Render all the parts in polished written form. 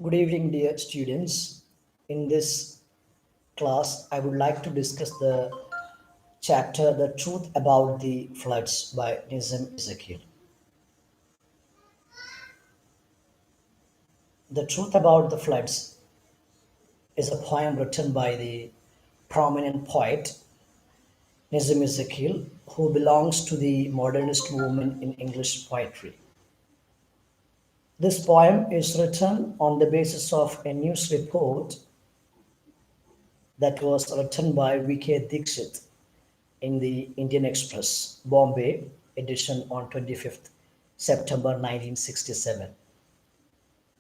Good evening, dear students. In this class, I would like to discuss the chapter The Truth About the Floods by Nissim Ezekiel. The Truth About the Floods is a poem written by the prominent poet Nissim Ezekiel, who belongs to the modernist movement in English poetry. This poem is written on the basis of a news report that was written by V.K. Dixit in the Indian Express, Bombay edition on 25th September 1967.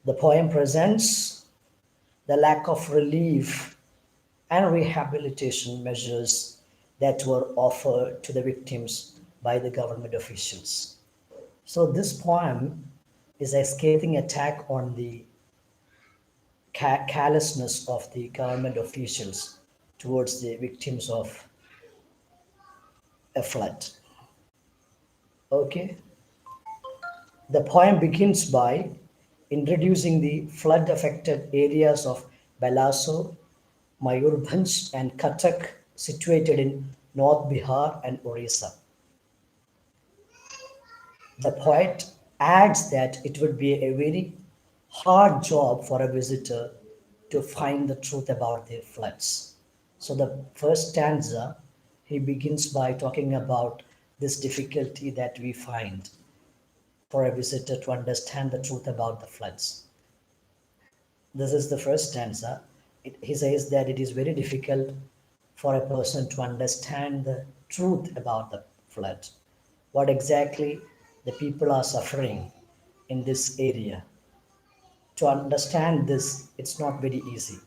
The poem presents the lack of relief and rehabilitation measures that were offered to the victims by the government officials. So, this poem is a scathing attack on the callousness of the government officials towards the victims of a flood. Okay, the poem begins by introducing the flood affected areas of Balaso, Mayurbhanj, and Cuttack, situated in North Bihar and Orissa. The poet adds that it would be a very hard job for a visitor to find the truth about the floods. So, the first stanza, he begins by talking about this difficulty that we find for a visitor to understand the truth about the floods. This is the first stanza. He says that it is very difficult for a person to understand the truth about the flood, what exactly the people are suffering in this area. To understand this, it's not very easy.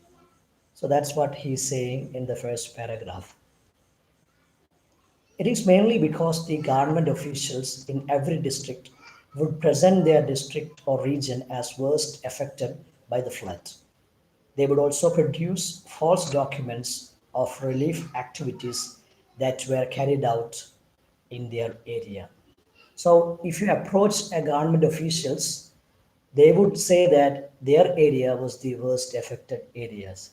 So that's what he's saying in the first paragraph. It is mainly because the government officials in every district would present their district or region as worst affected by the flood. They would also produce false documents of relief activities that were carried out in their area. So, if you approach a government officials, they would say that their area was the worst affected areas,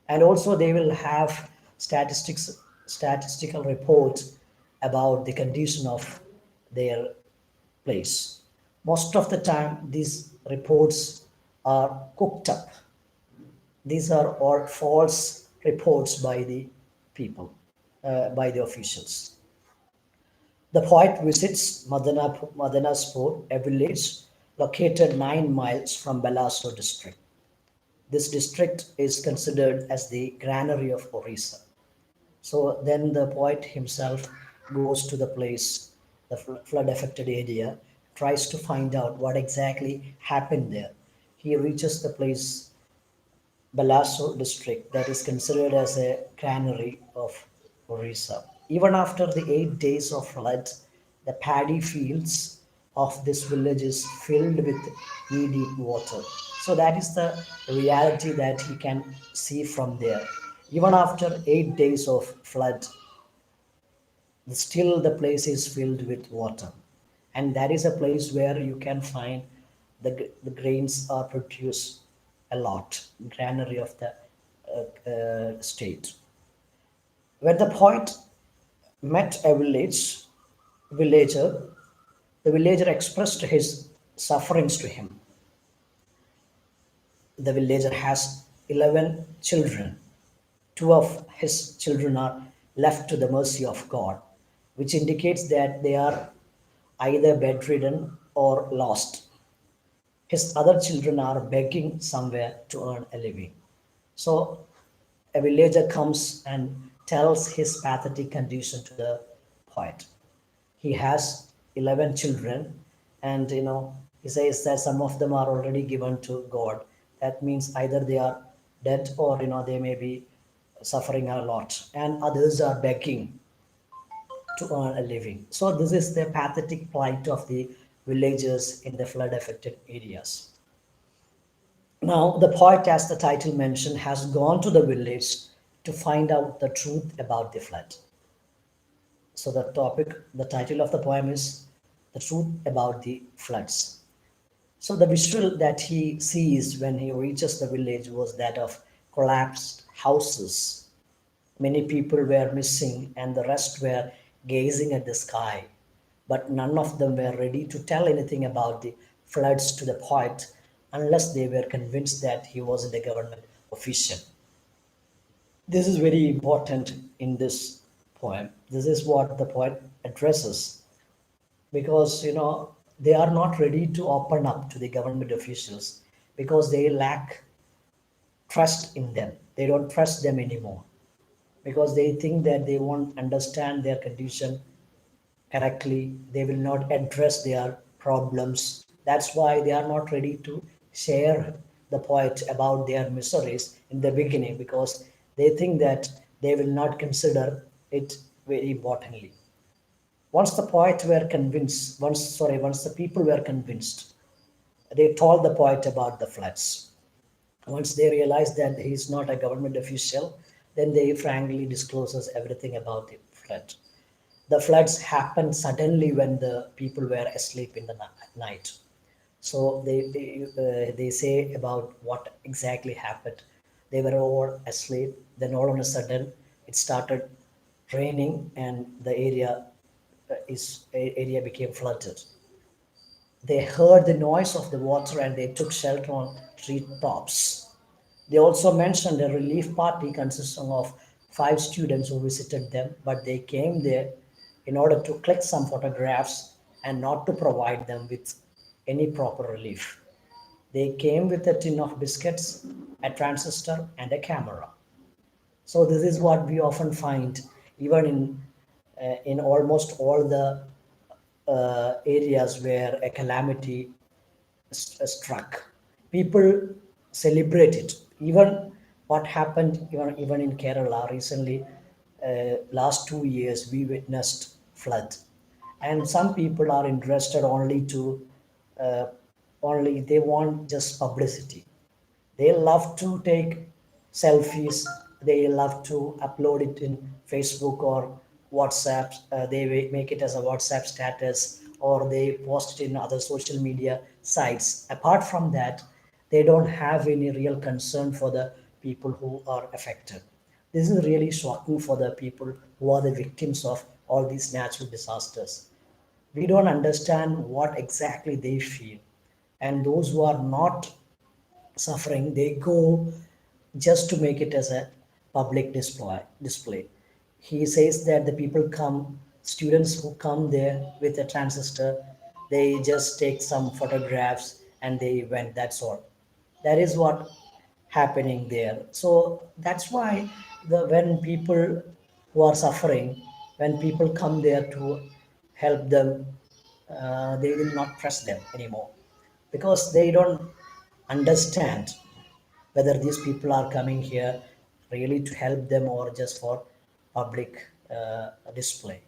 and also they will have statistical reports about the condition of their place. Most of the time, these reports are cooked up. These are all false reports by the people, by the officials. The poet visits Madanaspur, a village located 9 miles from Balaso district. This district is considered as the granary of Orissa. So then the poet himself goes to the place, the flood affected area, tries to find out what exactly happened there. He reaches the place Balaso district that is considered as a granary of Orissa. Even after the 8 days of flood, the paddy fields of this village is filled with knee deep water. So that is the reality that he can see from there. Even after 8 days of flood, still the place is filled with water. And that is a place where you can find the grains are produced a lot, granary of the state. When the poet met a villager, the villager expressed his sufferings to him. The villager has 11 children. Two of his children are left to the mercy of God, which indicates that they are either bedridden or lost. His other children are begging somewhere to earn a living. So a villager comes and tells his pathetic condition to the poet. He has 11 children, and he says that some of them are already given to God. That means either they are dead or they may be suffering a lot, and others are begging to earn a living. So this is the pathetic plight of the villagers in the flood affected areas. Now, the poet, as the title mentioned, has gone to the village to find out the truth about the flood. So, the title of the poem is The Truth About the Floods. So the visual that he sees when he reaches the village was that of collapsed houses. Many people were missing, and the rest were gazing at the sky. But none of them were ready to tell anything about the floods to the poet unless they were convinced that he wasn't a government official. This is very important in this poem. This is what the poet addresses because they are not ready to open up to the government officials because they lack trust in them. They don't trust them anymore because they think that they won't understand their condition correctly. They will not address their problems. That's why they are not ready to share the poet about their miseries in the beginning because they think that they will not consider it very importantly. Once the poet were convinced, once the people were convinced, they told the poet about the floods. Once they realized that he is not a government official, then they frankly discloses everything about the flood. The floods happened suddenly when the people were asleep in the night. So they say about what exactly happened. They were all asleep. Then all of a sudden, it started raining, and the area became flooded. They heard the noise of the water and they took shelter on tree tops. They also mentioned a relief party consisting of 5 students who visited them, but they came there in order to click some photographs and not to provide them with any proper relief. They came with a tin of biscuits, a transistor, and a camera. So this is what we often find even in almost all the areas where a calamity struck. People celebrate it. Even what happened even in Kerala recently, last 2 years we witnessed flood, and some people are interested uh, only they want just publicity. They love to take selfies. They love to upload it in Facebook or WhatsApp. They make it as a WhatsApp status or they post it in other social media sites. Apart from that, they don't have any real concern for the people who are affected. This is really shocking for the people who are the victims of all these natural disasters. We don't understand what exactly they feel, and those who are not suffering, they go just to make it as a public display. He says that the people come, students who come there with a transistor, they just take some photographs and they went, that's all. That is what happening there. So that's why when people who are suffering, when people come there to help them, they will not trust them anymore because they don't understand whether these people are coming here really to help them or just for public display.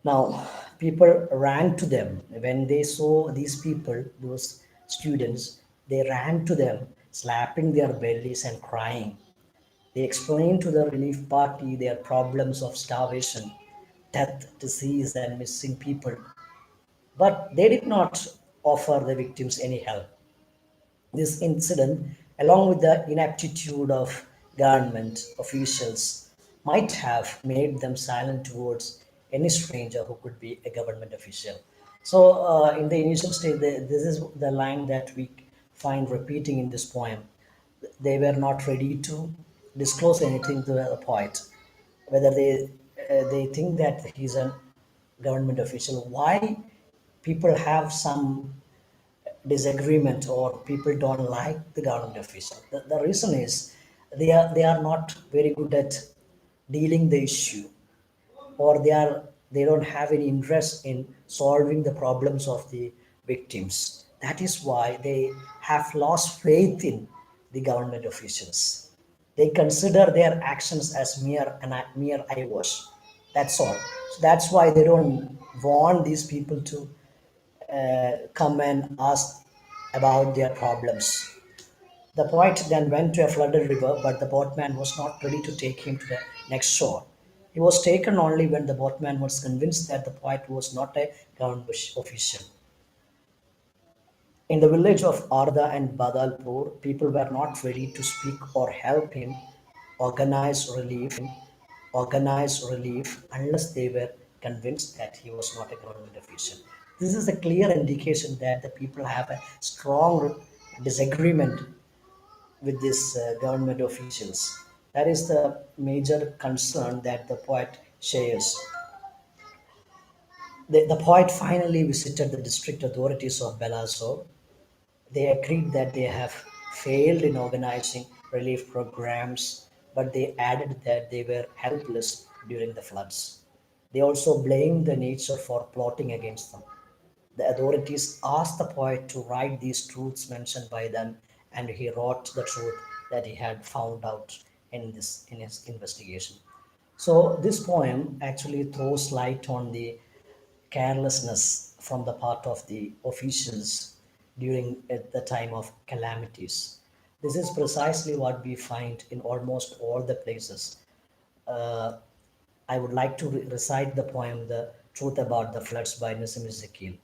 Now, people ran to them when they saw these people, those students, they ran to them, slapping their bellies and crying. They explained to the relief party their problems of starvation, death, disease, and missing people, but they did not offer the victims any help. This incident, along with the ineptitude of government officials, might have made them silent towards any stranger who could be a government official. So, in the initial stage, this is the line that we find repeating in this poem. They were not ready to disclose anything to the poet, whether they think that he's a government official. Why people have some disagreement or people don't like the government official. The reason is they are not very good at dealing the issue, or they don't have any interest in solving the problems of the victims. That is why they have lost faith in the government officials. They consider their actions as mere eyewash. That's all. So that's why they don't want these people to come and ask about their problems. The poet then went to a flooded river, but the boatman was not ready to take him to the next shore. He was taken only when the boatman was convinced that the poet was not a government official. In the village of Arda and Badalpur, people were not ready to speak or help him organize relief unless they were convinced that he was not a government official. This is a clear indication that the people have a strong disagreement with these government officials. That is the major concern that the poet shares. The poet finally visited the district authorities of Belasor. They agreed that they have failed in organizing relief programs, but they added that they were helpless during the floods. They also blamed the nature for plotting against them. The authorities asked the poet to write these truths mentioned by them, and he wrote the truth that he had found out in his investigation. So this poem actually throws light on the carelessness from the part of the officials during at the time of calamities. This is precisely what we find in almost all the places. Uh, I would like to recite the poem "The Truth About the Floods" by Nissim Ezekiel,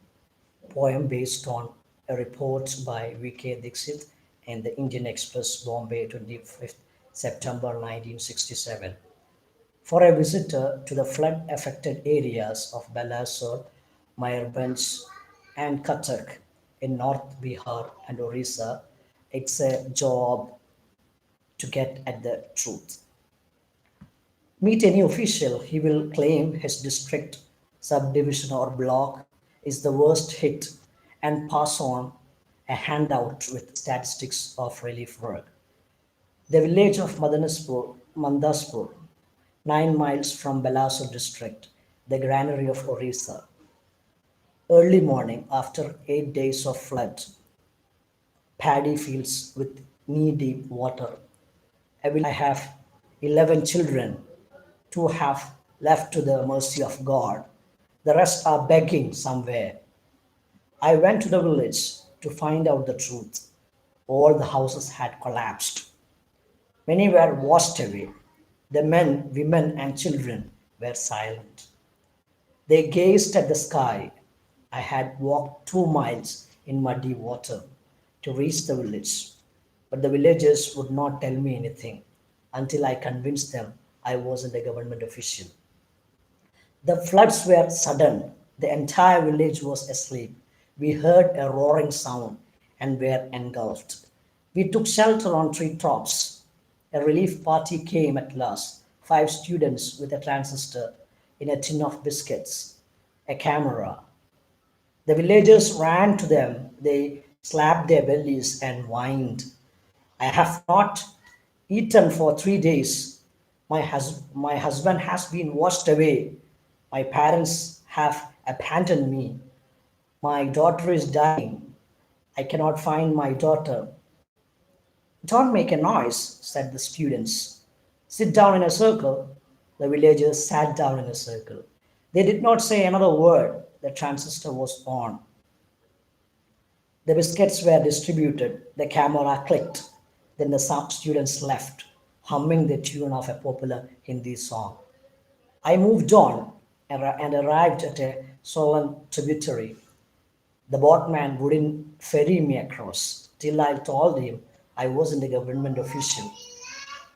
poem based on a report by V.K. Dixit in the Indian Express, Bombay, 25th September 1967. For a visitor to the flood affected areas of Balasore, Mayurbhanj, and Cuttack in North Bihar and Orissa, it's a job to get at the truth. Meet any official, he will claim his district, subdivision, or block is the worst hit and pass on a handout with statistics of relief work. The village of Mandaspur, 9 miles from Balasur district, the granary of Orissa. Early morning, after 8 days of flood, paddy fields with knee-deep water. I have 11 children. Two have left to the mercy of God. The rest are begging somewhere. I went to the village to find out the truth. All the houses had collapsed. Many were washed away. The men, women, and children were silent. They gazed at the sky. I had walked 2 miles in muddy water to reach the village, but the villagers would not tell me anything until I convinced them I wasn't a government official. The floods were sudden. The entire village was asleep. We heard a roaring sound and were engulfed. We took shelter on tree tops. A relief party came at last. 5 students with a transistor in a tin of biscuits, a camera. The villagers ran to them. They slapped their bellies and whined. I have not eaten for 3 days. My husband has been washed away. My parents have abandoned me. My daughter is dying. I cannot find my daughter. Don't make a noise, said the students. Sit down in a circle. The villagers sat down in a circle. They did not say another word. The transistor was on. The biscuits were distributed. The camera clicked. Then the students left, humming the tune of a popular Hindi song. I moved on and arrived at a solemn tributary. The boatman wouldn't ferry me across till I told him I wasn't a government official.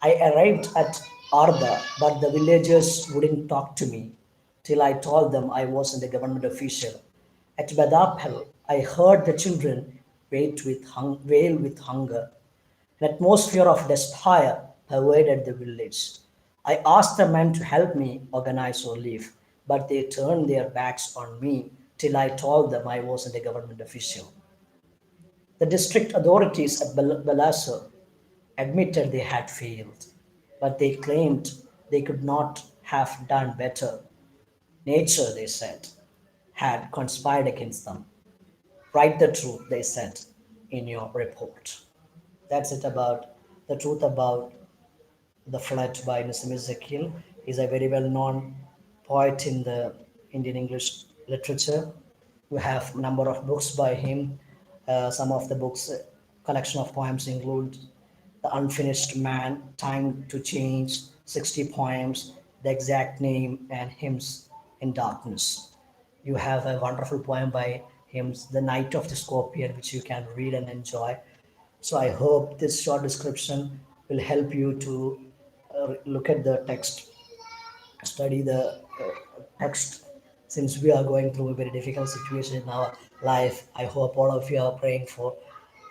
I arrived at Arda, but the villagers wouldn't talk to me till I told them I wasn't a government official. At Badapel, I heard the children wail with hunger. An atmosphere of despair pervaded the village. I asked the men to help me organize relief, but they turned their backs on me till I told them I wasn't a government official. The district authorities at Balasur admitted they had failed, but they claimed they could not have done better. Nature, they said, had conspired against them. Write the truth, they said, in your report. That's it about the truth about the Flood by Nissim Ezekiel. He's a very well-known poet in the Indian English literature. We have a number of books by him. Some of the books, collection of poems include The Unfinished Man, Time to Change, 60 Poems, The Exact Name, and Hymns in Darkness. You have a wonderful poem by hymns, The Night of the Scorpion, which you can read and enjoy. So I hope this short description will help you to look at the text, study the text, since we are going through a very difficult situation in our life. I hope all of you are praying for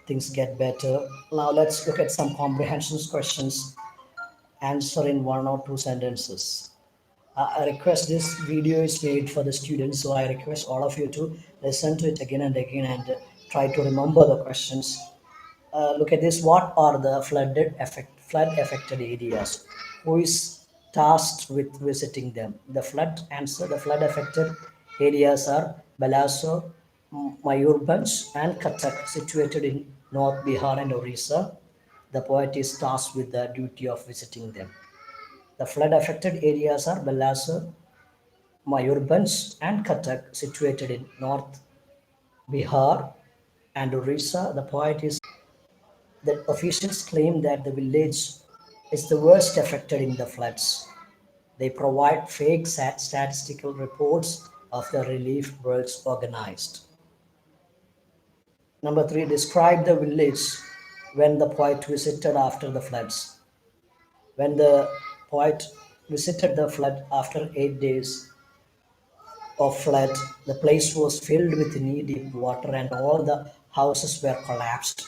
things get better. Now let's look at some comprehension questions. Answer in one or two sentences. I request, this video is made for the students, so I request all of you to listen to it again and again and try to remember the questions. Look at this. What are the flood affected areas? Who is tasked with visiting them? The flood answer. The flood affected areas are Balaso, Mayurbhanj, and Kathak, situated in North Bihar and Orissa. The poet is tasked with the duty of visiting them. The flood affected areas are Balasar, Mayurbhanj, and Kathak, situated in North Bihar and Orissa. The poet is that officials claim that the village is the worst affected in the floods. They provide fake statistical reports of the relief works organized. Number three, describe the village when the poet visited after the floods. When the poet visited the flood after 8 days of flood, the place was filled with knee-deep water and all the houses were collapsed.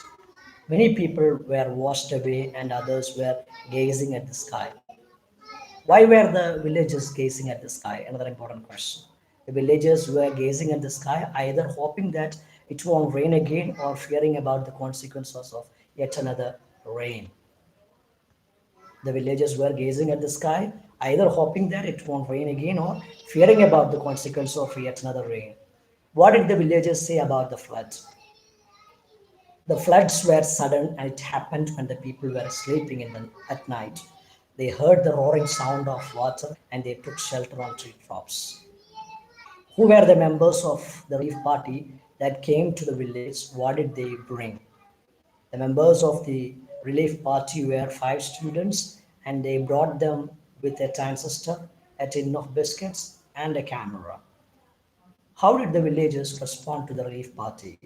Many people were washed away and others were gazing at the sky. Why were the villagers gazing at the sky? Another important question. The villagers were gazing at the sky, either hoping that it won't rain again or fearing about the consequences of yet another rain. The villagers were gazing at the sky, either hoping that it won't rain again or fearing about the consequences of yet another rain. What did the villagers say about the flood? The floods were sudden and it happened when the people were sleeping at night. They heard the roaring sound of water and they took shelter on tree tops. Who were the members of the relief party that came to the village? What did they bring? The members of the relief party were five students and they brought them with a transistor, a tin of biscuits, and a camera. How did the villagers respond to the relief party?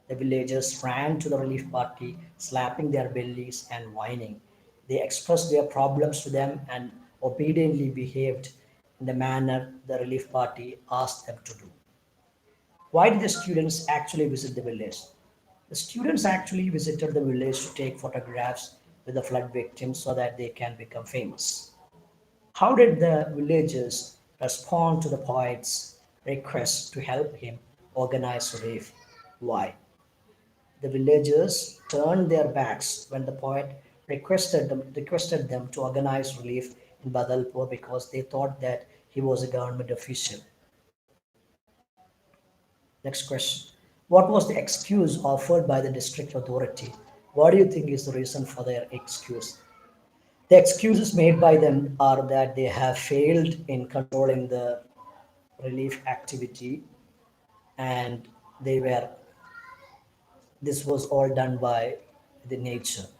The villagers ran to the relief party, slapping their bellies and whining. They expressed their problems to them and obediently behaved in the manner the relief party asked them to do. Why did the students actually visit the village? The students actually visited the village to take photographs with the flood victims so that they can become famous. How did the villagers respond to the poet's request to help him organize relief? Why? The villagers turned their backs when the poet requested them to organize relief in Badalpur because they thought that he was a government official. Next question. What was the excuse offered by the district authority? What do you think is the reason for their excuse? The excuses made by them are that they have failed in controlling the relief activity and they were this was all done by the nature.